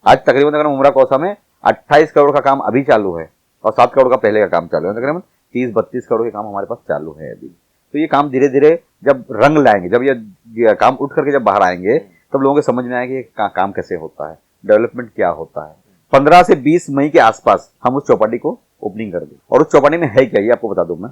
आज तकरीबन तकरीबन उमरा कौसा में 28 करोड़ का काम अभी चालू है और 7 करोड़ का पहले का काम चालू है। तकरीबन 30-32 करोड़ के काम हमारे पास चालू है अभी। तो ये काम धीरे धीरे जब रंग लाएंगे, जब ये काम उठ करके जब बाहर आएंगे, तब लोगों को समझ में आएगा कि काम कैसे होता है, डेवलपमेंट क्या होता है। 15 से 20 मई के आसपास हम उस चौपाटी को ओपनिंग कर दें। और उस चौपाटी में है क्या, ये आपको बता दूं मैं।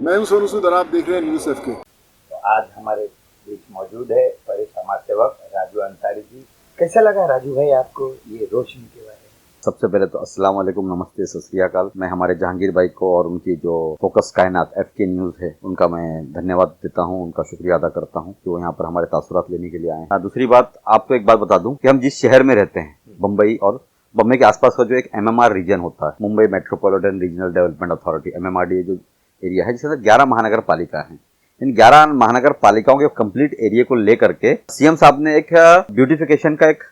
मैं हूं सोनू सूद और आप देख रहे हैं न्यूज़ एफके। तो आज हमारे बीच मौजूद है बड़े समाज सेवक राजू अंसारी जी। कैसा लगा राजू भाई आपको ये रोशनी के बारे में? सबसे पहले तो अस्सलाम वालेकुम, नमस्ते, सत श्री अकाल। मैं हमारे जहांगीर भाई को और उनकी जो फोकस कायनात एफके न्यूज़ है उनका मैं धन्यवाद देता हूं, उनका शुक्रिया अदा करता हूं कि वो यहाँ पर हमारे तासुरात लेने के लिए आए हैं। दूसरी बात, आपको एक बात बता दूं कि हम जिस शहर में रहते हैं, बम्बई और बम्बई के आसपास का जो एक MMR रीजन होता है, Mumbai metropolitan regional development authority, MMRDA जो एरिया है, जिसके अंदर 11 महानगर पालिका है। इन 11 महानगर पालिकाओं के कंप्लीट एरिया को लेकर के सीएम साहब ने एक ब्यूटिफिकेशन का एक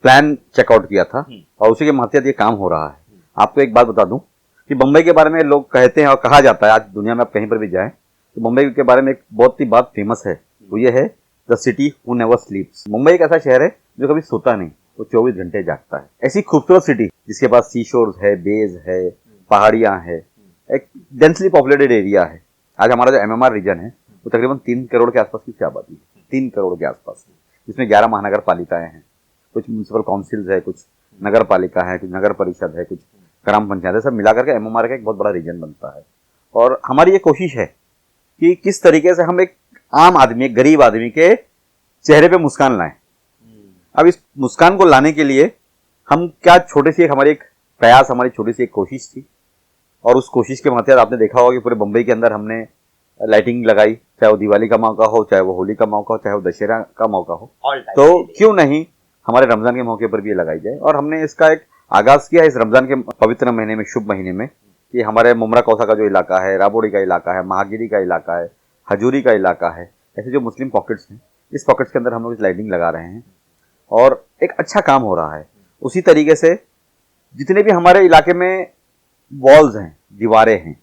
प्लान चेकआउट किया था और उसी के माध्यम ये काम हो रहा है। आपको एक बात बता दूं कि मुंबई के बारे में लोग कहते हैं और कहा जाता है, आज दुनिया में आप कहीं पर भी जाएं तो मुंबई के बारे में एक बहुत ही बात फेमस है, वो ये है the city who never स्लीप्स। Mumbai एक ऐसा शहर है जो कभी सोता नहीं, वो 24 घंटे जागता है। ऐसी खूबसूरत सिटी जिसके पास सी शोर्स है, बेज है, पहाड़ियां है, एक डेंसली पॉपुलेटेड एरिया है। आज हमारा जो MMR रीजन है वो तकरीबन 3 करोड़ के आसपास की आबादी है, 3 करोड़ के आसपास, जिसमें 11 महानगर पालिकाएं हैं, कुछ म्यूनसिपल काउंसिल्स है, कुछ नगर पालिका है, कुछ नगर परिषद है, कुछ ग्राम पंचायत है, सब मिलाकर के MMR का एक बहुत बड़ा रीजन बनता है। और हमारी ये कोशिश है कि किस तरीके से हम एक आम आदमी, एक गरीब आदमी के चेहरे पे मुस्कान लाएं। अब इस मुस्कान को लाने के लिए हम क्या छोटी सी एक हमारी एक प्रयास, हमारी छोटी सी एक कोशिश थी और उस कोशिश के माध्यम आपने देखा होगा कि पूरे मुंबई के अंदर हमने लाइटिंग लगाई, चाहे वो दिवाली का मौका हो, चाहे वो होली का मौका हो, चाहे वो दशहरा का मौका हो, तो क्यों नहीं हमारे रमजान के मौके पर भी ये लगाई जाए। और हमने इसका एक आगाज किया इस रमजान के पवित्र महीने में, शुभ महीने में, कि हमारे मुमरा कौसा का जो इलाका है, राबोड़ी का इलाका है, महागिरी का इलाका है, हजूरी का इलाका है, ऐसे जो मुस्लिम पॉकेट्स हैं, इस पॉकेट्स के अंदर हम लोग इस लाइटिंग लगा रहे हैं और एक अच्छा काम हो रहा है। उसी तरीके से जितने भी हमारे इलाके में वॉल्स हैं, दीवारें हैं,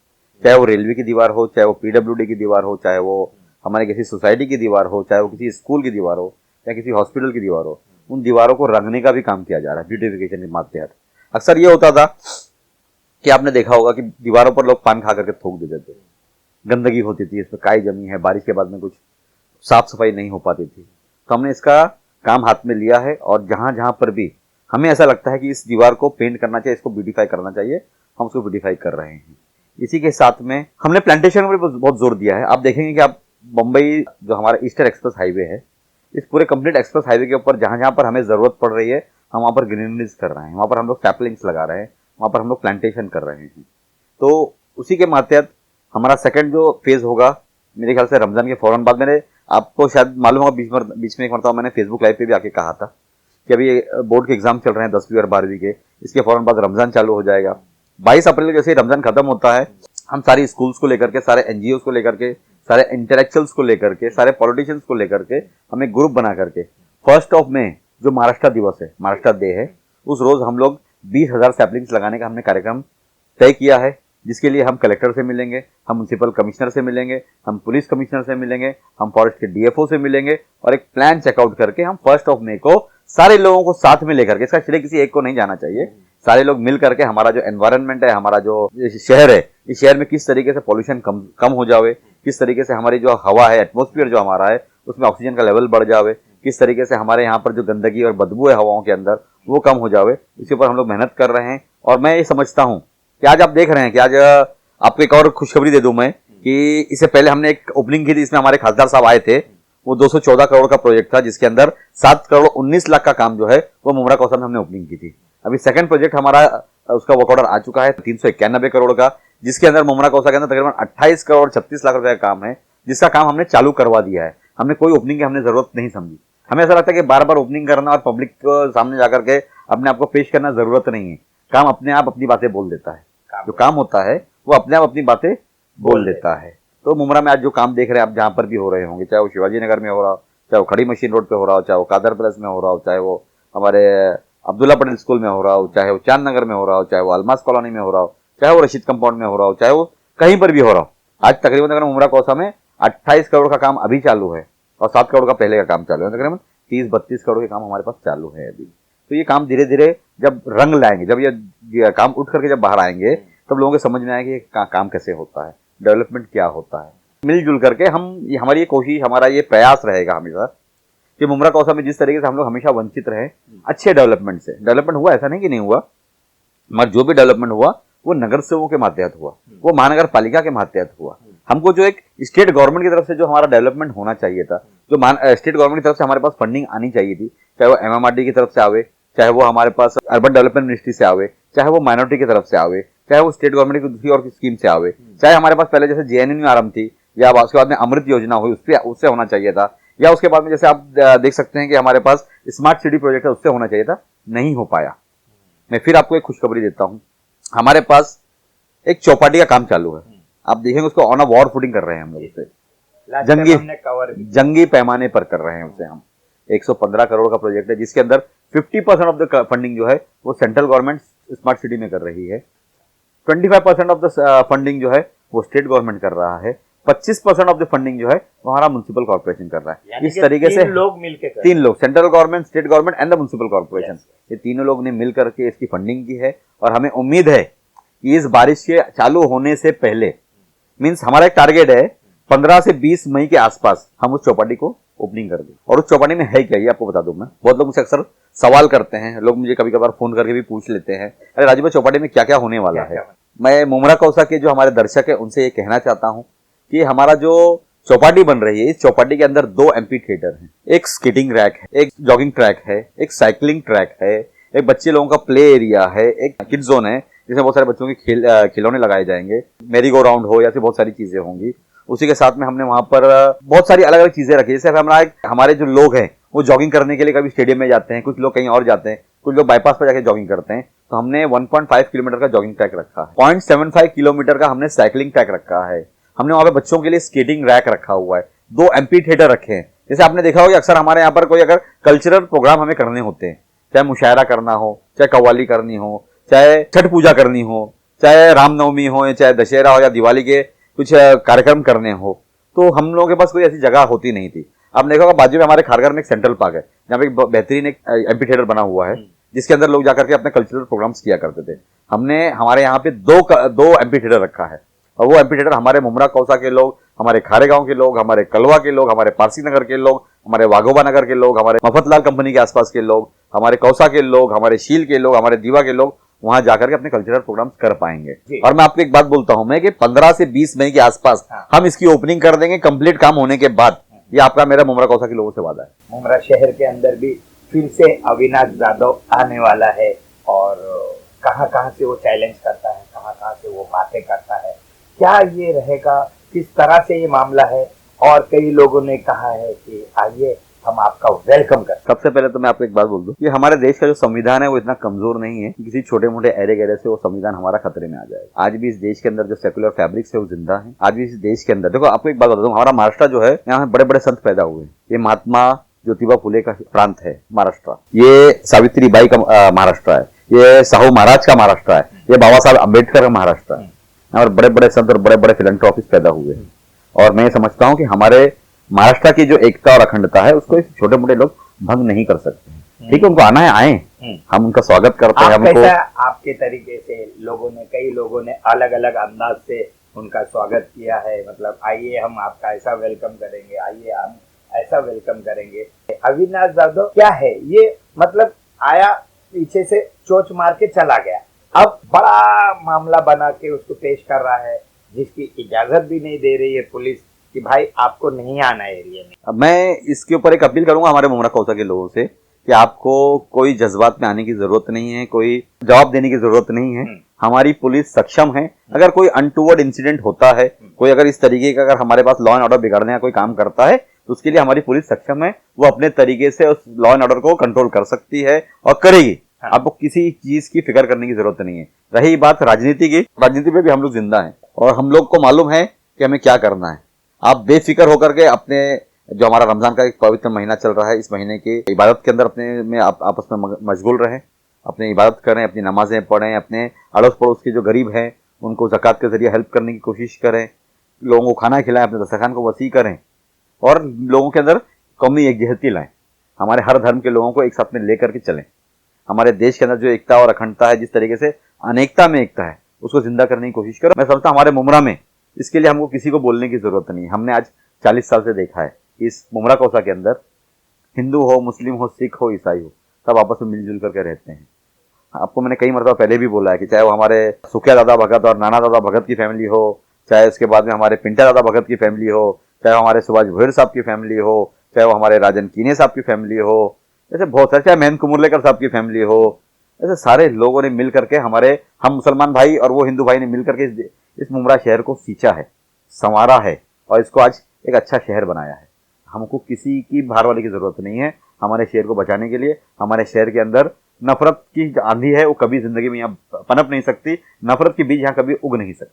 चाहे वो रेलवे की दीवार हो, चाहे वो PWD की दीवार हो, चाहे वो हमारे किसी सोसाइटी की दीवार हो, चाहे वो किसी स्कूल की दीवार हो, या किसी हॉस्पिटल की दीवार हो, उन दीवारों को रंगने का भी काम किया जा रहा है ब्यूटिफिकेशन के माध्यम से। अक्सर ये होता था कि आपने देखा होगा कि दीवारों पर लोग पान खा करके थूक देते थे, गंदगी होती थी, इसमें काई जमी है, बारिश के बाद में कुछ साफ सफाई नहीं हो पाती थी। तो हमने इसका काम हाथ में लिया है और जहां जहां पर भी हमें ऐसा लगता है कि इस दीवार को पेंट करना चाहिए, इसको ब्यूटीफाई करना चाहिए, हम उसको ब्यूटीफाई कर रहे हैं। इसी के साथ में हमने प्लांटेशन पर बहुत जोर दिया है। आप देखेंगे कि आप मुंबई जो हमारा ईस्टर्न एक्सप्रेस हाईवे है, इस पूरे कंप्लीट एक्सप्रेस हाईवे के ऊपर जहां जहां पर हमें जरूरत पड़ रही है, हम वहां पर ग्रीनरीज कर रहे हैं, वहां पर हम लोग सैपलिंग्स लगा रहे हैं, वहां पर हम लोग प्लांटेशन कर रहे हैं। तो उसी के माध्यम हमारा सेकंड जो फेज होगा, मेरे ख्याल से रमजान के फौरन बाद, मैंने आपको शायद मालूम होगा बीच में एक मरतबा मैंने फेसबुक लाइव पे भी आके कहा था कि अभी बोर्ड के एग्जाम चल रहे हैं 10वीं और 12वीं के, इसके फौरन बाद रमजान चालू हो जाएगा। 22 अप्रैल को जैसे ही रमजान खत्म होता है, हम सारी स्कूल्स को लेकर के, सारे NGOs को लेकर के, सारे इंटेलेक्चुअल्स को लेकर के, सारे पॉलिटिशियंस को लेकर के हम एक ग्रुप बना करके 1 मई जो महाराष्ट्र दिवस है, महाराष्ट्र डे है, उस रोज हम लोग 20,000 सैपलिंग्स लगाने का हमने कार्यक्रम तय किया है, जिसके लिए हम कलेक्टर से मिलेंगे, हम म्युनिसिपल कमिश्नर से मिलेंगे, हम पुलिस कमिश्नर से मिलेंगे, हम फॉरेस्ट के DFO से मिलेंगे और एक प्लान चेकआउट करके हम 1 मई को सारे लोगों को साथ में लेकर के, इसका श्रेय किसी एक को नहीं जाना चाहिए, सारे लोग मिल करके हमारा जो एनवायरनमेंट है, हमारा जो शहर है, इस शहर में किस तरीके से पॉल्यूशन कम हो जावे, किस तरीके से हमारी जो हवा है, एटमॉस्फेयर जो हमारा है, उसमें ऑक्सीजन का लेवल बढ़ जावे, किस तरीके से हमारे यहाँ पर जो गंदगी और बदबू है हवाओं के अंदर वो कम हो जावे, इसके ऊपर हम लोग मेहनत कर रहे हैं। और मैं ये समझता हूँ कि आज आप देख रहे हैं कि आज आपको एक और खुशखबरी दे दूं मैं कि इससे पहले हमने एक ओपनिंग की थी, इसमें हमारे खासदार साहब आए थे। वो 214 करोड़ का प्रोजेक्ट था, जिसके अंदर 7 करोड़ 19 लाख का काम जो है वो मुमरा कौसा में हमने ओपनिंग की थी। अभी सेकंड प्रोजेक्ट हमारा उसका वर्क ऑर्डर आ चुका है 391 करोड़ का, जिसके अंदर मुमरा कौसा के अंदर तकरीबन 28 करोड़ 36 लाख रुपए का काम है, जिसका काम हमने चालू करवा दिया है। हमने कोई ओपनिंग की हमने जरूरत नहीं समझी। हमें ऐसा लगता है कि बार बार ओपनिंग करना और पब्लिक को सामने जाकर के अपने आप को पेश करना जरूरत नहीं है। काम अपने आप अपनी बातें बोल देता है, जो काम होता है वो अपने आप अपनी बातें बोल देता है। तो मुमरा में आज जो काम देख रहे हैं आप, जहां पर भी हो रहे होंगे, चाहे वो शिवाजी नगर में हो रहा हो, चाहे वो खड़ी मशीन रोड पे हो रहा हो, चाहे वो कादर प्लेस में हो रहा हो, चाहे वो हमारे अब्दुल्ला पटेल स्कूल में हो रहा हो, चाहे वो चांद नगर में हो रहा हो, चाहे वो अलमास कॉलोनी में हो रहा हो, चाहे वो रशीद कंपाउंड में हो रहा हो, चाहे वो कहीं पर भी हो रहा हो, आज तकरीबन मुमरा कौसा में 28 करोड़ का काम अभी चालू है और 7 करोड़ का पहले का काम चालू है, तकरीबन 30-32 करोड़ के काम हमारे पास चालू है अभी। तो ये काम धीरे धीरे जब रंग लाएंगे, जब ये काम उठ करके जब बाहर आएंगे, तब लोगों को समझ में आएगा कि काम कैसे होता है, डेवलपमेंट क्या होता है। मिलजुल करके हमारी ये कोशिश, हमारा ये प्रयास रहेगा हमेशा कि मुमरा कौसा में जिस तरीके से हम लोग हमेशा वंचित रहे अच्छे डेवलपमेंट से। डेवलपमेंट हुआ, ऐसा नहीं कि नहीं हुआ, मगर जो भी डेवलपमेंट हुआ वो नगर सेवकों के माध्यम हुआ, वो महानगर पालिका के माध्यम हुआ। हमको जो एक स्टेट गवर्नमेंट की तरफ से जो हमारा डेवलपमेंट होना चाहिए था, जो स्टेट गवर्नमेंट की तरफ से हमारे पास फंडिंग आनी चाहिए थी, चाहे वो MMRD की तरफ से आवे, चाहे वो हमारे पास अर्बन डेवलपमेंट मिनिस्ट्री से आवे, चाहे वो माइनॉरिटी की तरफ से आवे, चाहे वो स्टेट गवर्नमेंट की दूसरी और स्कीम से आवे, चाहे हमारे पास पहले जैसे JNNURM थी या उसके बाद में अमृत योजना हुई उससे होना चाहिए था, या उसके बाद में जैसे आप देख सकते हैं कि हमारे पास स्मार्ट सिटी प्रोजेक्ट है, उससे होना चाहिए था, नहीं हो पाया। मैं फिर आपको एक खुशखबरी देता हूँ, हमारे पास एक चौपाटी का काम चालू है। आप देखेंगे उसको ऑन अ वॉर फुटिंग कर रहे हैं हम लोग उसे, जंगी पैमाने पर कर रहे हैं उसे हम। 115 करोड़ का प्रोजेक्ट है जिसके अंदर 50% ऑफ द फंडिंग जो है वो सेंट्रल गवर्नमेंट स्मार्ट सिटी में कर रही है, 25% ऑफ द फंडिंग जो है वो स्टेट गवर्नमेंट कर रहा है, 25% ऑफ द फंडिंग जो है वो हमारा म्युनिसिपल कॉर्पोरेशन कर रहा है। इस तरीके से 3 लोग, central government, state government and the municipal corporation, ये तीनों लोग ने मिल करके इसकी फंडिंग की है। और हमें उम्मीद है कि इस बारिश के चालू होने से पहले, मीन्स हमारा एक टारगेट है 15 से 20 मई के आसपास हम उस चौपाटी को ओपनिंग कर दें। और उस चौपाटी में है क्या ये आपको बता दूं मैं। बहुत लोग मुझसे अक्सर सवाल करते हैं, लोग मुझे कभी कभार फोन करके भी पूछ लेते हैं, अरे राजू भाई चौपाटी में क्या क्या होने वाला है। मैं मुमरा कौसा के जो हमारे दर्शक है उनसे ये कहना चाहता हूँ कि हमारा जो चौपाटी बन रही है, इस चौपाटी के अंदर 2 एम्पी थिएटर हैं, एक स्केटिंग रैक है, एक जॉगिंग ट्रैक है, एक साइकिलिंग ट्रैक है, एक बच्चे लोगों का प्ले एरिया है, एक किड जोन है जिसमें बहुत सारे बच्चों के खिलौने लगाए जाएंगे, मेरी गो राउंड हो या फिर बहुत सारी चीजें होंगी। उसी के साथ में हमने वहां पर बहुत सारी अलग अलग चीजें रखी, जैसे हमारे जो लोग हैं वो जॉगिंग करने के लिए कभी स्टेडियम में जाते हैं, कुछ लोग कहीं और जाते हैं, कुछ लोग बाईपास पर जाके जॉगिंग करते हैं, तो हमने 1.5 किलोमीटर का जॉगिंग ट्रैक रखा है, 0.75 किलोमीटर का हमने साइकिलिंग ट्रैक रखा है, हमने वहां पे बच्चों के लिए स्केटिंग रैक रखा हुआ है, 2 एम्पी थिएटर रखे हैं। जैसे आपने देखा होगा अक्सर हमारे यहाँ पर कोई अगर कल्चरल प्रोग्राम हमें करने होते हैं, चाहे मुशायरा करना हो, चाहे कव्वाली करनी हो, चाहे छठ पूजा करनी हो, चाहे रामनवमी हो, चाहे दशहरा हो या दिवाली के कुछ कार्यक्रम करने हो, तो हम लोगों के पास कोई ऐसी जगह होती नहीं थी। आपने देखा होगा बाजू में हमारे खारघर में एक सेंट्रल पार्क है जहाँ पे एक बेहतरीन एक एम्पी थिएटर बना हुआ है जिसके अंदर लोग जाकर के अपने कल्चरल प्रोग्राम्स किया करते थे। हमने हमारे यहाँ पे दो एम्पी थिएटर रखा है और वो एम्पी थिएटर हमारे मुमरा कौसा के लोग, हमारे खारेगांव के लोग, हमारे कलवा के लोग, हमारे पारसी नगर के लोग, हमारे वाघोबा नगर के लोग, हमारे मफतलाल कंपनी के आसपास के लोग, हमारे कौसा के लोग, हमारे शील के लोग, हमारे दीवा के लोग वहां जाकर के अपने कल्चरल प्रोग्राम्स कर पाएंगे। और मैं आपको एक बात बोलता हूं मैं कि 15 से 20 मई के आसपास हम इसकी ओपनिंग कर देंगे कंप्लीट काम होने के बाद। ये आपका मेरा मुमरा कौसा के लोगों से वादा है। मुमरा शहर के अंदर भी फिर से अविनाश जाधव आने वाला है और कहाँ कहाँ से वो चैलेंज करता है, कहाँ कहाँ से वो बातें करता है, क्या ये रहेगा, किस तरह से ये मामला है। और कई लोगों ने कहा है कि आइए हम आपका वेलकम करते हैं। सबसे पहले तो मैं आपको एक बात बोल दूं, ये हमारे देश का जो संविधान है वो इतना कमजोर नहीं है कि किसी छोटे मोटे एरे गहरे से वो संविधान हमारा खतरे में आ जाए। आज भी इस देश के अंदर जो सेकुलर फैब्रिक्स है वो जिंदा है। आज भी इस देश के अंदर देखो, आपको एक बात बता दूं, हमारा महाराष्ट्र जो है, यहाँ बड़े बड़े संत पैदा हुए। ये महात्मा ज्योतिबा फुले का प्रांत है महाराष्ट्र, ये सावित्रीबाई का महाराष्ट्र है, ये साहू महाराज का महाराष्ट्र है, ये बाबा साहब अम्बेडकर का महाराष्ट्र है। यहाँ पर बड़े बड़े संत और बड़े बड़े फिलैंथ्रोपिस्ट पैदा हुए हैं। और मैं समझता हूँ कि हमारे महाराष्ट्र की जो एकता और अखंडता है उसको छोटे मोटे लोग भंग नहीं कर सकते। ठीक है, उनको आना है, आए, हम उनका स्वागत करते हैं। हमको आपके तरीके से कई लोगों ने अलग अलग अंदाज से उनका स्वागत किया है, मतलब आइए हम आपका ऐसा वेलकम करेंगे, आइए हम ऐसा वेलकम करेंगे। अविनाश जाधव क्या है ये, मतलब आया पीछे से चोच मार के चला गया, अब बड़ा मामला बना के उसको पेश कर रहा है जिसकी इजाजत भी नहीं दे रही है पुलिस कि भाई आपको नहीं आना एरिया में। अब मैं इसके ऊपर एक अपील करूंगा हमारे मुमरा कौसा के लोगों से कि आपको कोई जज्बात में आने की जरूरत नहीं है, कोई जवाब देने की जरूरत नहीं है। हमारी पुलिस सक्षम है। अगर कोई अनटूवर्ड इंसिडेंट होता है, कोई अगर इस तरीके का अगर हमारे पास लॉ एंड ऑर्डर बिगाड़ने का कोई काम करता है तो उसके लिए हमारी पुलिस सक्षम है, वो अपने तरीके से उस लॉ एंड ऑर्डर को कंट्रोल कर सकती है और करेगी। आपको किसी चीज की फिक्र करने की जरूरत नहीं है। रही बात राजनीति की, राजनीति में भी हम लोग जिंदा हैं और हम लोग को मालूम है कि हमें क्या करना है। आप बेफिक्र होकर के अपने जो हमारा रमजान का एक पवित्र महीना चल रहा है, इस महीने की इबादत के अंदर अपने में आपस में मशगूल रहें, अपनी इबादत करें, अपनी नमाजें पढ़ें, अपने अड़ोस पड़ोस के जो गरीब हैं उनको ज़कात के जरिए हेल्प करने की कोशिश करें। लोगों को खाना खिलाएं, अपने दस्तरखान को वसी करें और लोगों के अंदर कौमी एकजहती लाएं। हमारे हर धर्म के लोगों को एक साथ में लेकर के चलें। हमारे देश के अंदर जो एकता और अखंडता है, जिस तरीके से अनेकता में एकता है, उसको जिंदा करने की कोशिश करो। मैं समझता हूँ हमारे मुमरा में इसके लिए हमको किसी को बोलने की जरूरत नहीं है। हमने आज 40 साल से देखा है इस मुमरा कौसा के अंदर हिंदू हो, मुस्लिम हो, सिख हो, ईसाई हो, सब आपस में मिलजुल करके रहते हैं। आपको मैंने कई मरतबा पहले भी बोला है कि चाहे वो हमारे सुखिया दादा भगत और नाना दादा भगत की फैमिली हो, चाहे उसके बाद में हमारे पिंटा दादा भगत की फैमिली हो, चाहे वो हमारे सुभाष भोयर साहब की फैमिली हो, चाहे वो हमारे राजन कीने साहब की फैमिली हो, ऐसे बहुत सारे, चाहे महेंद्र कुमुरलेकर साहब की फैमिली हो, ऐसे सारे लोगों ने मिल करके हम मुसलमान भाई और वो हिंदू भाई ने मिल करके इस मुमरा शहर को सींचा है, संवारा है और इसको आज एक अच्छा शहर बनाया है। हमको किसी की बाहर वाले की जरूरत नहीं है। हमारे शहर को बचाने के लिए हमारे शहर के अंदर नफरत की आंधी है, वो कभी जिंदगी में यहाँ पनप नहीं सकती। नफरत के बीज यहाँ कभी उग नहीं सकते।